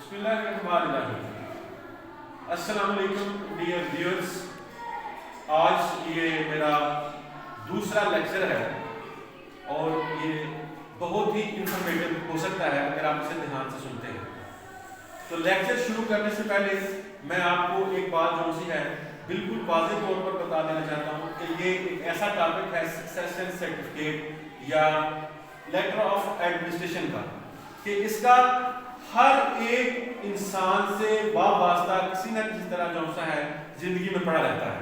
بسم اللہ الرحمن الرحیم۔ السلام علیکم ڈیئر ویورز، آج یہ میرا دوسرا لیکچر ہے اور یہ بہت ہی انفارمیٹیو ہو سکتا ہے اگر آپ اسے دھیان سے سنتے ہیں۔ تو لیکچر شروع کرنے سے پہلے میں آپ کو ایک بات جو سی ہے بالکل واضح طور پر بتا دینا چاہتا ہوں کہ یہ ایک ایسا ٹاپک ہے سکسیشن سرٹیفکیٹ یا لیٹر آف ایڈمنسٹریشن کا، کہ اس کا ہر ایک انسان سے وابستہ کسی نہ کسی طرح جو ہے زندگی میں پڑا رہتا ہے۔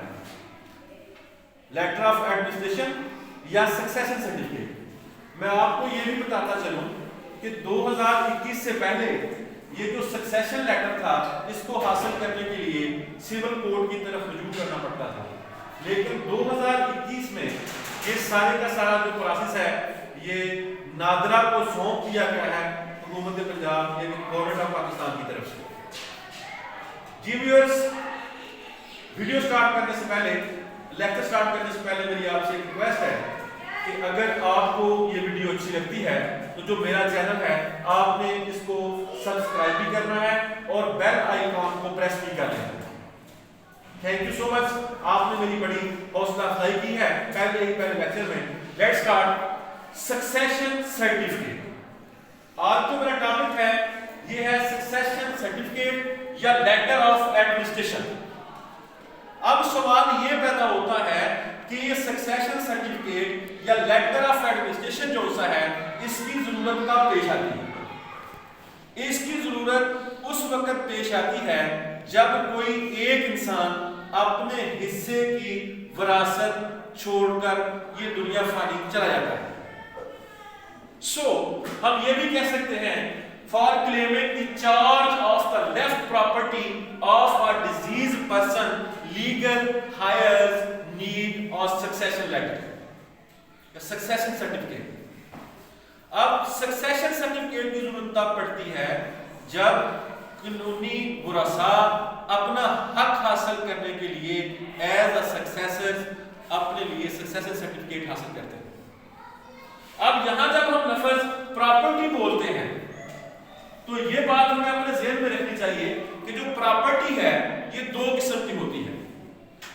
لیٹر آف ایڈمنسٹریشن یا سکسیشن سرٹیفکیٹ، میں آپ کو یہ بھی بتاتا چلوں کہ 2021 سے پہلے یہ جو سکسیشن لیٹر تھا اس کو حاصل کرنے کے لیے سول کورٹ کی طرف رجوع کرنا پڑتا تھا، لیکن 2021 میں یہ سارے کا سارا جو پروسیس ہے یہ نادرا کو سونپ دیا گیا ہے حکومت پنجاب یعنی گورنمنٹ آف پاکستان کی طرف سے۔ جی ویورز، ویڈیو سٹارٹ کرنے سے پہلے، لیکچر سٹارٹ کرنے سے پہلے میری آپ سے ایک ریکویسٹ ہے کہ اگر آپ کو یہ ویڈیو اچھی لگتی ہے تو جو میرا چینل ہے آپ نے اس کو سبسکرائب بھی کرنا ہے اور بیل آئیکن کو پریس بھی کرنا ہے۔ تھینک یو سو مچ، آپ نے میری بڑی حوصلہ افزائی کی ہے پہلے لیکچر میں۔ Let start succession certificate. آج جو میرا ٹاپک ہے یہ ہے سکسیشن سرٹیفکیٹ یا لیٹر آف ایڈمنسٹریشن۔ اب سوال یہ پیدا ہوتا ہے کہ یہ سکسیشن سرٹیفکیٹ یا لیٹر آف ایڈمنسٹریشن جو ہے اس کی ضرورت کب پیش آتی ہے؟ اس کی ضرورت اس وقت پیش آتی ہے جب کوئی ایک انسان اپنے حصے کی وراثت چھوڑ کر یہ دنیا فانی چلا جاتا ہے۔ ہم یہ بھی کہہ سکتے ہیں for claiming the charge of the left property of a deceased person, legal heirs need a succession letter, a succession certificate۔ اب succession certificate کی ضرورت تب پڑتی ہے جب قانونی ورثاء اپنا حق حاصل کرنے کے لیے as a successor اپنے لیے succession certificate حاصل کرتے ہیں۔ اب یہاں جب ہم لفظ پراپرٹی بولتے ہیں تو یہ بات ہمیں اپنے ذہن میں رکھنی چاہیے کہ جو پراپرٹی ہے یہ دو قسم کی ہوتی ہے،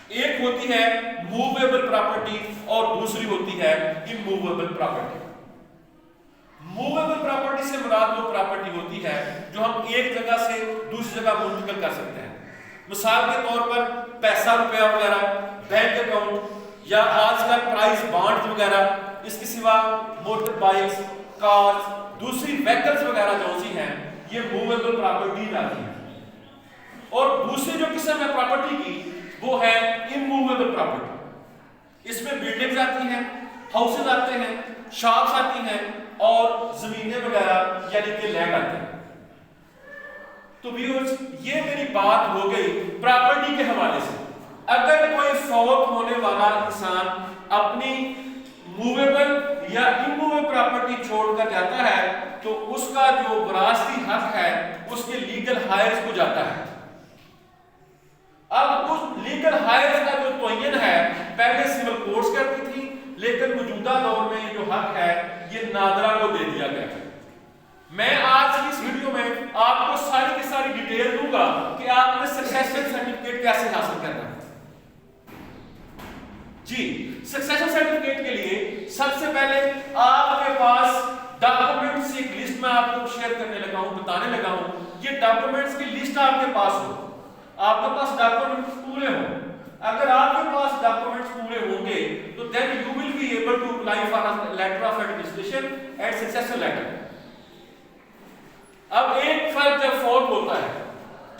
ایک ہوتی ہے موویبل پراپرٹی اور دوسری ہوتی ہے اموویبل پراپرٹی۔ موویبل پراپرٹی سے مراد وہ پراپرٹی ہوتی ہے جو ہم ایک جگہ سے دوسری جگہ منتقل کر سکتے ہیں، مثال کے طور پر پیسہ روپیہ وغیرہ، بینک اکاؤنٹ یا آج کل پرائز بانڈ وغیرہ، اس کے سوا موٹر بائکس، کارز، دوسری ویکلز وغیرہ جو سی ہیں یہ موویبل پراپرٹی آتی ہے۔ اور دوسری جو قسم ہے پراپرٹی کی وہ ہے اموویبل پراپرٹی۔ اس میں بلڈنگز آتی ہیں، ہاؤسز آتے ہیں، شاپس آتی ہیں اور زمینیں وغیرہ یعنی کہ لینڈ آتے ہیں۔ تو ویورز، یہ میری بات ہو گئی پراپرٹی کے حوالے سے۔ اگر کوئی فوت ہونے والا انسان اپنی موویبل یا اموویبل پراپرٹی چھوڑ کر جاتا ہے تو اس کا جو وراثتی حق ہے اس کے لیگل ہائرز کو جاتا ہے۔ اب اس لیگل ہائرز کا جو تعین ہے پہلے سول کورٹس کرتی تھی، لیکن موجودہ دور میں جو حق ہے یہ نادرا کو دے دیا گیا ہے۔ میں آج کی اس ویڈیو میں آپ کو ساری کی ساری ڈیٹیل دوں گا کہ آپ نے سکسیشن سرٹیفکیٹ کیسے حاصل کرنا ہے۔ جی، سکسیشن سرٹیفکیٹ کے لیے سب سے پہلے آپ کے پاس ڈاکومنٹس کی ایک لسٹ میں آپ کو شیئر کرنے لگا ہوں، بتانے لگا ہوں۔ یہ ڈاکومنٹس کی لسٹ آپ کے پاس ہو، آپ کے پاس ڈاکومنٹس پورے ہوں۔ اگر آپ کے پاس ڈاکومنٹس پورے ہوں گے تو then you will be able to apply for a letter of administration and successor letter۔ اب ایک فرد جب فوت ہوتا ہے،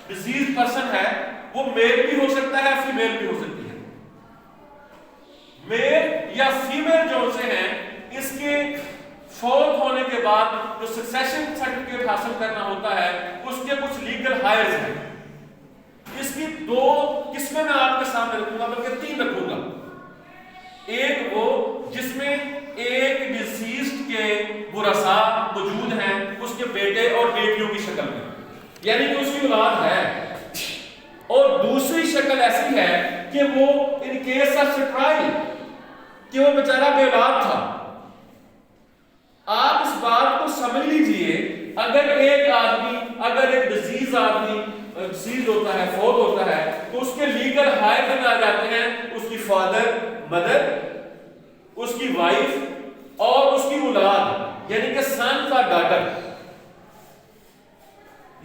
ڈیزیز پرسن ہے، وہ میل بھی ہو سکتا ہے، فیمیل بھی ہو سکتی ہے۔ میل یا فیمیل جو سے ہیں اس کے فوت ہونے کے بعد جو سکسیشن سرٹیفکیٹ حاصل کرنا ہوتا ہے اس کے کچھ لیگل ہائرز ہیں۔ اس کی دو قسمیں میں آپ کے سامنے رکھوں گا، بلکہ تین رکھوں گا۔ ایک وہ جس میں ایک ڈیسیزڈ کے ورثاء موجود ہیں اس کے بیٹے اور بیٹیوں کی شکل میں، یعنی کہ اس کی اولاد ہے، اور دوسری شکل ایسی ہے کہ وہ ان کیس آف ٹرائل کہ وہ بیچارہ بے اولاد تھا۔ آپ اس بات کو سمجھ لیجئے، اگر ایک آدمی اگر ایک ڈیزیز ڈیسیز ہوتا ہے، فوت ہوتا ہے، تو اس کے لیگل ہائر میں آ جاتے ہیں اس کی فادر، مدر، اس کی وائف اور اس کی اولاد، یعنی کہ سن کا ڈاٹر.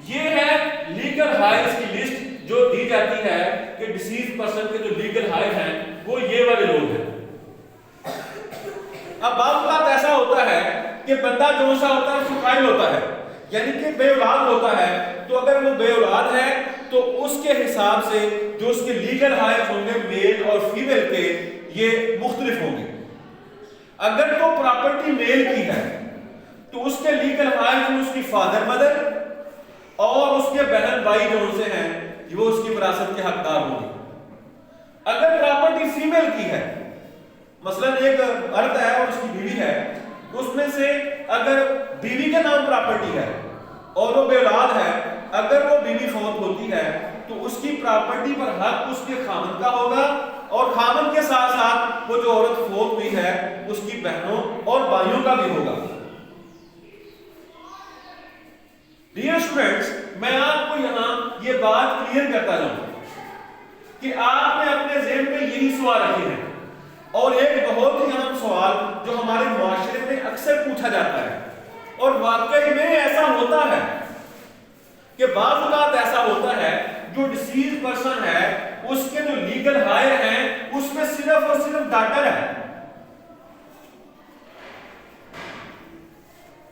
یہ ہے لیگل ہائرز کی لسٹ جو دی جاتی ہے کہ ڈیسیز پرسن کے جو لیگل ہائر ہیں وہ یہ والے لوگ ہیں. اب بعض اوقات ایسا ہوتا ہے کہ بندہ جو سا ہوتا ہے فقائل ہوتا ہے، یعنی کہ بے اولاد ہوتا ہے، تو اگر وہ بے اولاد ہے تو اس کے حساب سے جو اس کے لیگل ہائر ہوں گے میل اور فیمیل کے یہ مختلف ہوں گے. اگر تو پراپرٹی میل کی ہے تو اس کے لیگل ہائر اس کی فادر، مدر اور اس کے بہن بھائی جو ان سے ہیں وہ اس کی وراثت کے حقدار ہوں گے. اگر پراپرٹی فیمیل کی ہے، مثلا ایک مرد ہے اور اس کی بیوی ہے، اس میں سے اگر بیوی کے نام پراپرٹی ہے اور وہ بے اولاد ہے، اگر وہ بیوی فوت ہوتی ہے تو اس کی پراپرٹی پر حق اس کے خامن کا ہوگا، اور خامن کے ساتھ ساتھ وہ جو عورت فوت ہوئی ہے اس کی بہنوں اور بھائیوں کا بھی ہوگا. ڈیئر اسٹوڈنٹس، میں آپ کو یہاں یہ بات کلیئر کرتا جاؤں کہ آپ نے اپنے ذہن میں یہی سوال رکھے ہیں، اور ایک بہت ہی اہم سوال جو ہمارے معاشرے میں اکثر پوچھا جاتا ہے، اور واقعی میں ایسا ہوتا ہے کہ بعض اوقات ایسا ہوتا ہے جو ڈیسیز پرسن ہے اس کے جو لیگل ہائر ہیں اس میں صرف اور صرف ڈاٹر ہے،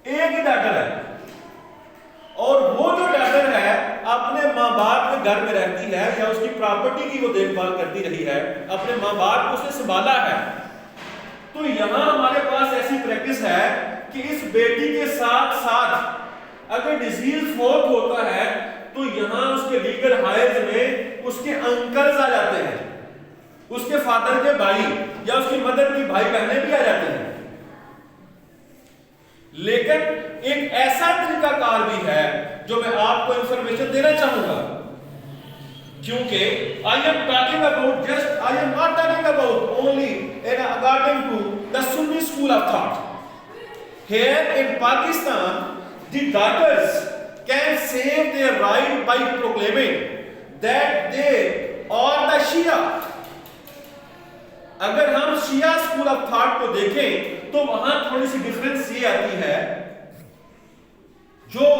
ایک ہی ڈاٹر ہے، اور وہ جو ڈاٹر ہے اپنے ماں باپ کے گھر میں رہتی ہے یا اس کی پراپرٹی کی وہ دیکھ بھال کرتی رہی ہے، اپنے ماں باپ کو اس نے سنبھالا ہے. تو یہاں ہمارے پاس ایسی پریکٹس ہے کہ اس بیٹی کے ساتھ ساتھ اگر ڈیزیز فوت ہوتا ہے تو یہاں اس کے لیگل ہائرز میں اس کے انکلز آ جاتے ہیں، اس کے فادر کے بھائی یا اس کی مدر کی بھائی بہنیں بھی آ جاتے ہیں. لیکن ایک ایسا طریقہ کار بھی ہے جو میں آپ کو انفارمیشن دینا چاہوں گا، کیونکہ I am talking about I am not talking about only according to the Sunni school of thought. Here in Pakistan, the daughters can save their right by proclaiming that they are the Shia. اگر ہم شیعہ school of thought کو دیکھیں تو وہاں تھوڑی سی difference یہ آتی ہے، جو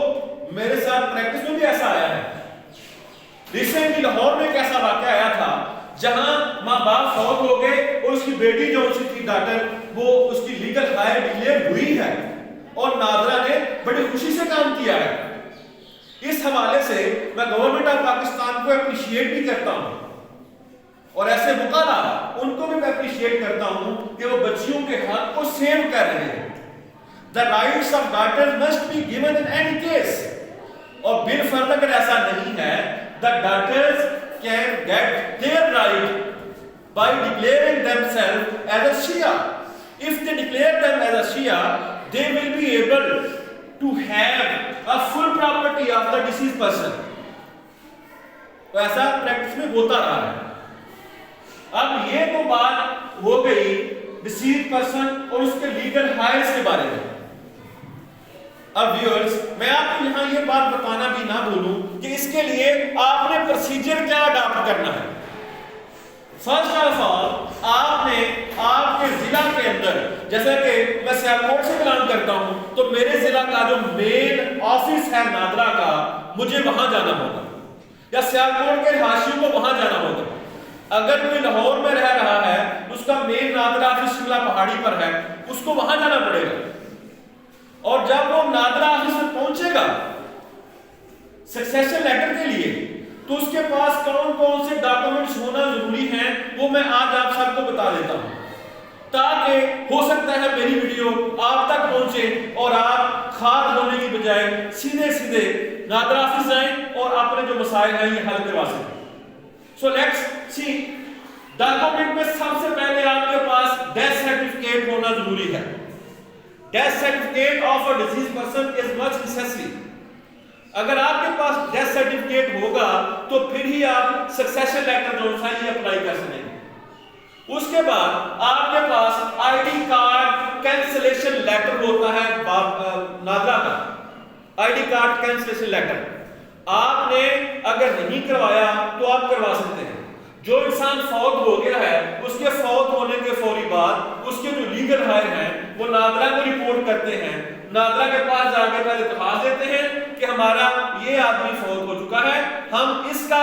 میرے ساتھ پریکٹس میں بھی ایسا آیا ہے. ریسنٹلی لاہور میں ایک ایسا واقعہ آیا تھا جہاں ماں باپ فوت ہو گئے اور اس کی بیٹی جو اس کی ڈاٹر وہ اس کی لیگل ہائر ڈکلیئر ہوئی ہے، اور نادرا نے بڑی خوشی سے کام کیا ہے. اس حوالے سے میں گورنمنٹ آف پاکستان کو اپریشیٹ بھی کرتا ہوں، اور ایسے وکلاء ان کو بھی میں اپریشیٹ کرتا ہوں کہ وہ بچیوں کے حق کو سیو کر رہے ہیں. The rights of daughters must be given in any case. اور بالفرض اگر ایسا نہیں ہے the daughters can get their right by declaring themselves as a Shia. If they declare them as a Shia, they will be able to have a full property of the deceased person. تو ایسا practice میں ہوتا رہا ہے. اب یہ تو بات ہو گئی ڈیسیزڈ پرسن اور اس کے لیگل ہائرز کے بارے میں. اب ویورز، میں آپ کو یہاں یہ بات بتانا بھی نہ بھولوں کہ اس کے لیے آپ نے پروسیجر کیا اڈاپٹ کرنا ہے. فرسٹ آف آل آپ نے آپ کے ضلع کے اندر، جیسا کہ میں سیالکوٹ سے بلانگ کرتا ہوں تو میرے ضلع کا جو مین آفس ہے نادرا کا، مجھے وہاں جانا ہوگا، یا سیالکوٹ کے رہائشیوں کو وہاں جانا ہوگا. اگر کوئی لاہور میں رہ رہا ہے اس کا مین نادرا آفس شملہ پہاڑی پر ہے، اس کو وہاں جانا پڑے گا. اور جب وہ نادرا آفس میں پہنچے گا سکسیشن لیٹر کے لیے تو اس کے پاس کون کون سے ڈاکومنٹس ہونا ضروری ہیں وہ میں آج آپ سب کو بتا دیتا ہوں، تاکہ ہو سکتا ہے میری ویڈیو آپ تک پہنچے اور آپ کھاد ہونے کی بجائے سیدھے نادرا آفس جائیں اور اپنے جو مسائل ہیں یہ حل کروا سکیں. So let's see. ڈاکومنٹ میں سب سے پہلے آپ کے پاس ڈیتھ سرٹیفکیٹ ہونا ضروری ہے. Death certificate of a deceased person is much necessary. اگر آپ کے پاس ڈیتھ سرٹیفکیٹ ہوگا تو پھر ہی آپ سکسیشن لیٹر جو ہے یہ اپلائی کر سکیں گے. اس کے بعد آپ کے پاس I D card cancellation letter ہوتا ہے نادرا کا. I D card cancellation letter آپ نے اگر نہیں کروایا تو آپ کروا سکتے ہیں. جو انسان فوت ہو گیا ہے اس کے فوت ہونے کے فوری بعد اس کے جو لیگل ہائر ہیں وہ نادرا کو رپورٹ کرتے ہیں. نادرا کے پاس جا کے پہلے درخواست دیتے ہیں کہ ہمارا یہ آدمی فوت ہو چکا ہے, ہم اس کا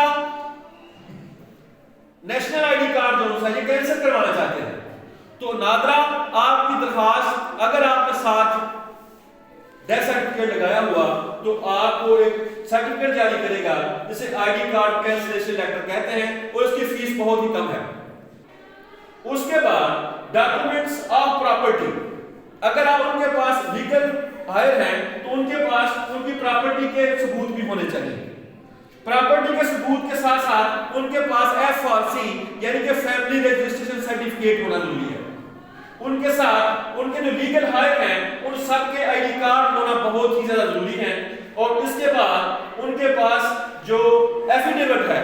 نیشنل آئی ڈی کارڈ جو ہے یہ کینسل کروانا چاہتے ہیں. تو نادرا آپ کی درخواست اگر آپ نے ساتھ ڈیتھ سرٹیفکیٹ لگایا ہوا تو آپ کو ایک سرٹیفکیٹ جاری کرے گا جسے I D card cancellation letter کہتے ہیں, اور اس کی فیس بہت ہی کم ہے. اس کے بعد ڈاکومنٹس آف پراپرٹی, اگر آپ ان کے پاس لیگل ہائر ہیں تو ان کے پاس ان کی پراپرٹی کے ثبوت بھی ہونے چاہیے. پراپرٹی کے ثبوت کے ساتھ ساتھ ان کے پاس ایف آر سی یعنی کہ فیملی رجسٹریشن سرٹیفکیٹ ہونا ضروری ہے. ان کے ساتھ ان کے جو لیگل ہائر ہیں ان سب کے آئی ڈی کارڈ ہونا بہت ہی زیادہ ضروری ہے. اور اس کے بعد ان کے پاس جو ایفیڈیوٹ ہے,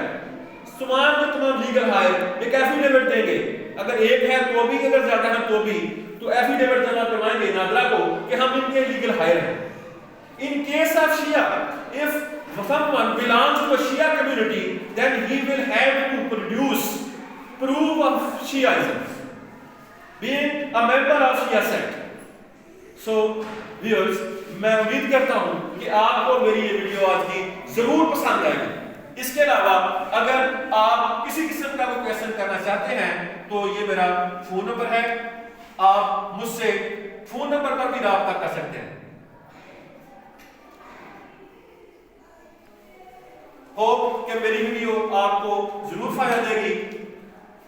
تمام لیگل ہائر ایک ایفیڈیوٹ دیں گے, اگر ایک ہے تو بھی, اگر زیادہ ہے تو بھی, تو ایفیڈیوٹ جمع کروائیں گے نادرا کو کہ ہم ان کے لیگل ہائر ہیں. In case of Shia, if someone belongs to a Shia community, then he will have to produce proof of Shiaism, being a member of Shia sect. So, viewers, میں امید کرتا ہوں کہ آپ کو میری یہ ویڈیو آج کی ضرور پسند آئے گی. اس کے علاوہ اگر آپ کسی قسم کا کوئی کویسچن کرنا چاہتے ہیں تو یہ میرا فون نمبر ہے, آپ مجھ سے فون نمبر پر بھی رابطہ کر سکتے ہیں. ہوپ کہ میری ویڈیو آپ کو ضرور فائدہ دے گی.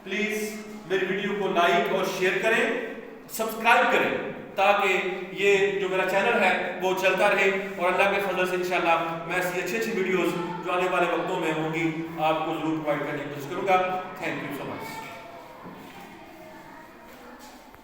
پلیز میری ویڈیو کو لائک اور شیئر کریں, سبسکرائب کریں تاکہ یہ جو میرا چینل ہے وہ چلتا رہے, اور اللہ کے فضل سے انشاءاللہ میں ایسی اچھی ویڈیوز جو آنے والے وقتوں میں ہوں گی آپ کو ضرور پرووائڈ کرنے کی کوشش کروں گا. Thank you so much.